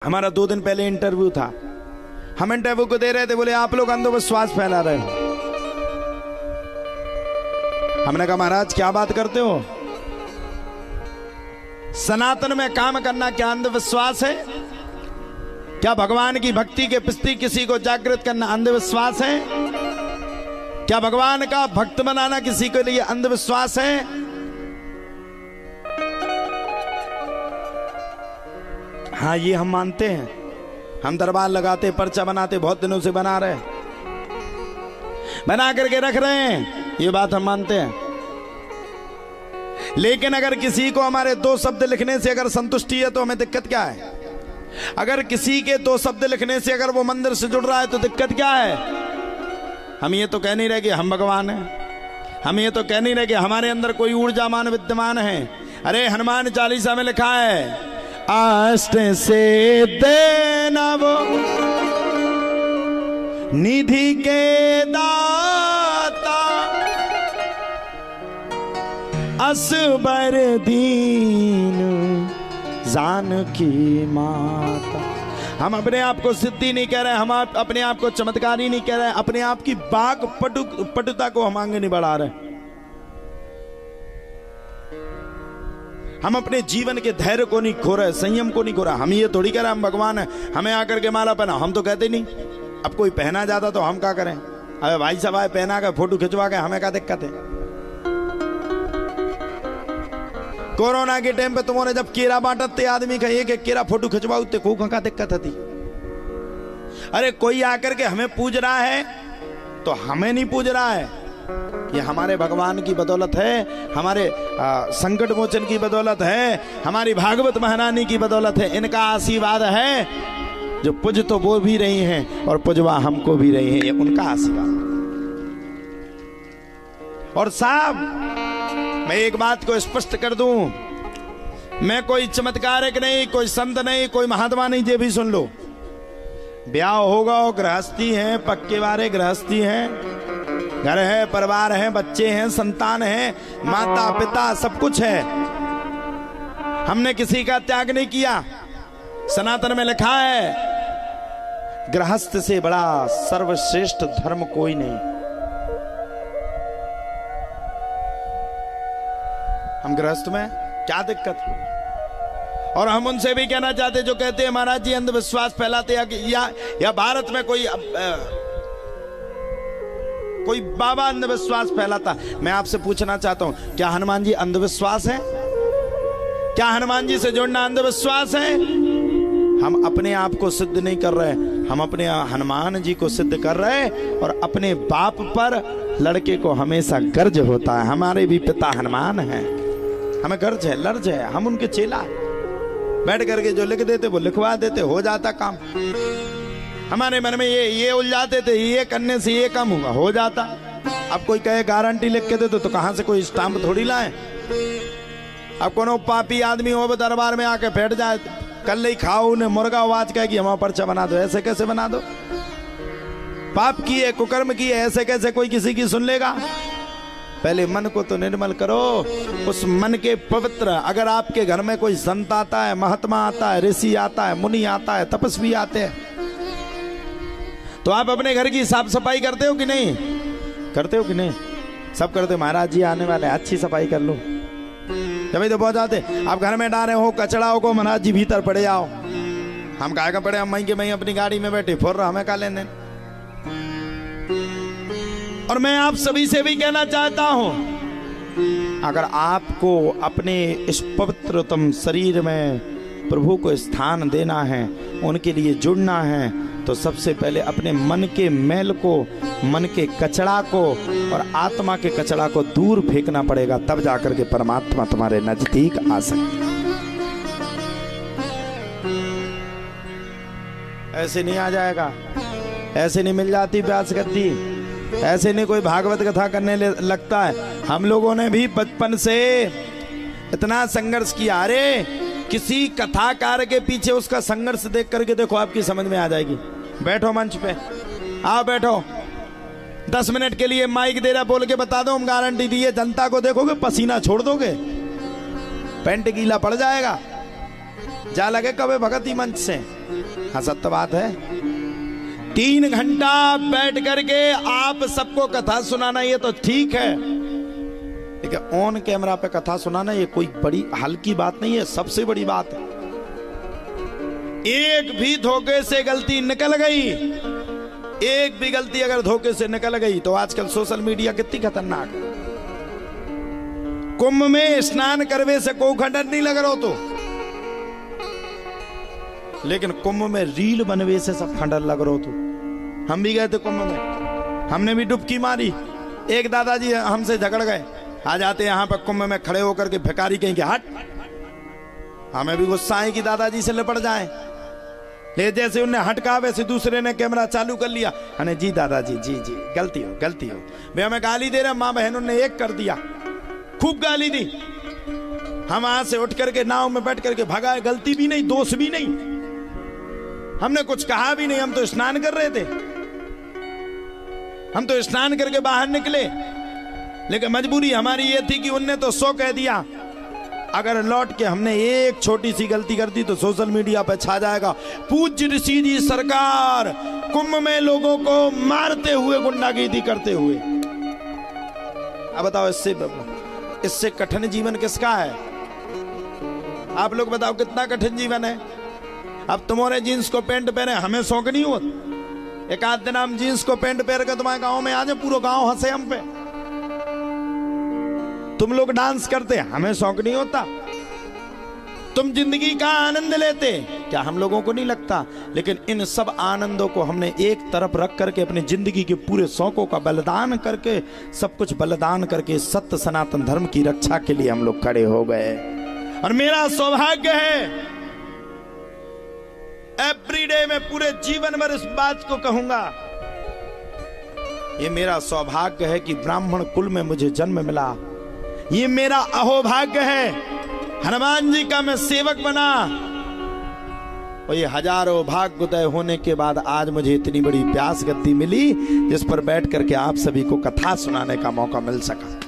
हमारा 2 दिन पहले इंटरव्यू था। हम इंटरव्यू को दे रहे थे, बोले आप लोग अंधविश्वास फैला रहे हो। हमने कहा महाराज क्या बात करते हो, सनातन में काम करना क्या अंधविश्वास है? क्या भगवान की भक्ति के प्रति किसी को जागृत करना अंधविश्वास है? क्या भगवान का भक्त बनाना किसी के लिए अंधविश्वास है? हाँ, ये हम मानते हैं। हम दरबार लगाते, पर्चा बनाते, बहुत दिनों से बना रहे, बना करके रख रहे हैं, ये बात हम मानते हैं। लेकिन अगर किसी को हमारे 2 शब्द लिखने से अगर संतुष्टि है तो हमें दिक्कत क्या है? अगर किसी के 2 शब्द लिखने से अगर वो मंदिर से जुड़ रहा है तो दिक्कत क्या है? हम ये तो कह नहीं रहे कि हम भगवान हैं, हम ये तो कह नहीं रहे कि हमारे अंदर कोई ऊर्जामान विद्यमान है। अरे हनुमान चालीसा में लिखा है, अष्ट से देना वो निधि के दाता, असबर दीन जानकी माता। हम अपने आप को सिद्धि नहीं कह रहे, हम अपने आप को चमत्कारी नहीं कह रहे, अपने आप की बाग पटुता को हम आगे नहीं बढ़ा रहे। हम अपने जीवन के धैर्य को नहीं खो रहे, संयम को नहीं खो रहे। हम ये थोड़ी कह रहे हम भगवान हैं, हमें आकर के माला पहना, हम तो कहते नहीं। अब कोई पहना जाता तो हम क्या करें? अरे भाई साहब आए पहना के फोटो खिंचवा के, हमें क्या दिक्कत है? कोरोना के टाइम पे तुम्हारे जब केरा बांटते आदमी का एक केरा फोटो खिंचवाओ ते को क्या दिक्कत थी? अरे कोई आकर के हमें पूज रहा है तो हमें नहीं पूज रहा है, ये हमारे भगवान की बदौलत है, हमारे संकट मोचन की बदौलत है, हमारी भागवत महारानी की बदौलत है। इनका आशीर्वाद है जो पूज तो वो भी रही हैं और पूजवा हमको भी रही हैं, ये उनका आशीर्वाद। और साहब मैं एक बात को स्पष्ट कर दूं, मैं कोई चमत्कारक नहीं, कोई संत नहीं, कोई महात्मा नहीं, ये भी सुन लो। ब्याह होगा, गृहस्थी है, पक्के वाले गृहस्थी हैं, घर है, परिवार है, बच्चे हैं, संतान है, माता पिता सब कुछ है। हमने किसी का त्याग नहीं किया। सनातन में लिखा है गृहस्थ से बड़ा सर्वश्रेष्ठ धर्म कोई नहीं। हम गृहस्थ में क्या दिक्कत? और हम उनसे भी कहना चाहते जो कहते हैं महाराज जी अंधविश्वास फैलाते या भारत में कोई बाबा अंधविश्वास फैलाता। मैं आपसे पूछना चाहता हूं, क्या हनुमान जी अंधविश्वास है? क्या हनुमान जी से जुड़ना अंधविश्वास है? हम अपने आप को सिद्ध नहीं कर रहे, हम अपने हनुमान जी को सिद्ध कर रहे हैं। और अपने बाप पर लड़के को हमेशा गर्ज होता है, हमारे भी पिता हनुमान हैं, हमें गर्ज है, लर्ज है, हम उनके चेला। बैठ करके जो लिख देते वो लिखवा देते, हो जाता काम। हमारे मन में ये उलझाते थे, ये करने से ये काम होगा, हो जाता। अब कोई कहे गारंटी लिख के दे तो कहां से कोई स्टाम्प थोड़ी लाए? अब कोनो पापी आदमी हो दरबार में आके बैठ जाए, कल ही खाओ उन्हें मुर्गा आवाज कहे कि हमारा पर्चा बना दो, ऐसे कैसे बना दो? पाप किए, कुकर्म किए, ऐसे कैसे कोई किसी की सुन लेगा? पहले मन को तो निर्मल करो, उस मन के पवित्र। अगर आपके घर में कोई संत आता है, महात्मा आता है, ऋषि आता है, मुनि आता है, तपस्वी आते हैं, तो आप अपने घर की साफ सफाई करते हो कि नहीं? करते हो कि नहीं? सब करते। महाराज जी आने वाले, अच्छी सफाई कर लो। जब तो बहुत आते आप घर में डाले हो कचड़ा को, महाराज जी भीतर पड़े आओ। हम काहे का पड़े, हम मई के मई अपनी गाड़ी में बैठे फोर रहा, हमें का लेने। और मैं आप सभी से भी कहना चाहता हूं, अगर आपको अपने इस पवित्रतम शरीर में प्रभु को स्थान देना है, उनके लिए जुड़ना है, तो सबसे पहले अपने मन के मैल को, मन के कचड़ा को और आत्मा के कचड़ा को दूर फेंकना पड़ेगा, तब जाकर के परमात्मा तुम्हारे नजदीक आ सकती। ऐसे नहीं आ जाएगा, ऐसे नहीं मिल जाती प्यास गद्दी, ऐसे नहीं कोई भागवत कथा करने लगता है। हम लोगों ने भी बचपन से इतना संघर्ष किया। अरे किसी कथाकार के पीछे उसका संघर्ष देख करके देखो, आपकी समझ में आ जाएगी। बैठो मंच पे, आओ बैठो, 10 मिनट के लिए माइक दे रहा, बोल के बता दो, हम गारंटी दिए जनता को देखोगे पसीना छोड़ दोगे, पैंट गीला पड़ जाएगा। जा लगे कभी भगती मंच से। हाँ सत्य बात है। 3 घंटा बैठ करके आप सबको कथा सुनाना ये तो ठीक है, लेकिन ऑन कैमरा पे कथा सुनाना ये कोई बड़ी हल्की बात नहीं है, सबसे बड़ी बात है। एक भी धोखे से गलती निकल गई, एक भी गलती अगर धोखे से निकल गई तो आजकल सोशल मीडिया कितनी खतरनाक है। कुंभ में स्नान करवे से कोई खंडन नहीं लग रहा तो, लेकिन कुंभ में रील बनवे से सब खंडन लग रहा तो। हम भी गए थे कुंभ में, हमने भी डुबकी मारी। एक दादाजी हमसे झगड़ गए, आ जाते यहाँ पर कुंभ में खड़े होकर के भिखारी कहीं के हट। हमें भी गुस्सा है कि दादाजी से लिपट जाए, ले जैसे उन्हें हटका वैसे दूसरे ने कैमरा चालू कर लिया। हने जी दादाजी जी जी गलती हो गलती हो। वे हमें गाली दे रहे, माँ बहनों ने एक कर दिया, खूब गाली दी। हम वहां से उठ करके नाव में बैठ करके भगाए, गलती भी नहीं दोष भी नहीं, हमने कुछ कहा भी नहीं। हम तो स्नान कर रहे थे, हम तो स्नान करके बाहर निकले, लेकिन मजबूरी हमारी ये थी कि उनने तो 100 कह दिया। अगर लौट के हमने एक छोटी सी गलती कर दी तो सोशल मीडिया पर छा जाएगा, पूज्य ऋषि जी सरकार कुंभ में लोगों को मारते हुए गुंडागर्दी करते हुए। अब बताओ इससे कठिन जीवन किसका है? आप लोग बताओ कितना कठिन जीवन है। अब तुम्हारे जींस को पैंट पहने हमें शौक नहीं हो, एक आध दिन हम जींस को पैंट पहन कर तुम्हारे गांव में आ जाए, पूरा गांव हंसे हम पे। तुम लोग डांस करते, हमें शौक नहीं होता। तुम जिंदगी का आनंद लेते, क्या हम लोगों को नहीं लगता? लेकिन इन सब आनंदों को हमने एक तरफ रख करके अपनी जिंदगी के पूरे शौकों का बलिदान करके, सब कुछ बलिदान करके सत्य सनातन धर्म की रक्षा के लिए हम लोग खड़े हो गए। और मेरा सौभाग्य है, एवरीडे में पूरे जीवन भर इस बात को कहूंगा, ये मेरा सौभाग्य है कि ब्राह्मण कुल में मुझे जन्म मिला। ये मेरा अहोभाग्य है, हनुमान जी का मैं सेवक बना। और ये हजारों भाग्योदय होने के बाद आज मुझे इतनी बड़ी प्यास गद्दी मिली जिस पर बैठ करके आप सभी को कथा सुनाने का मौका मिल सका।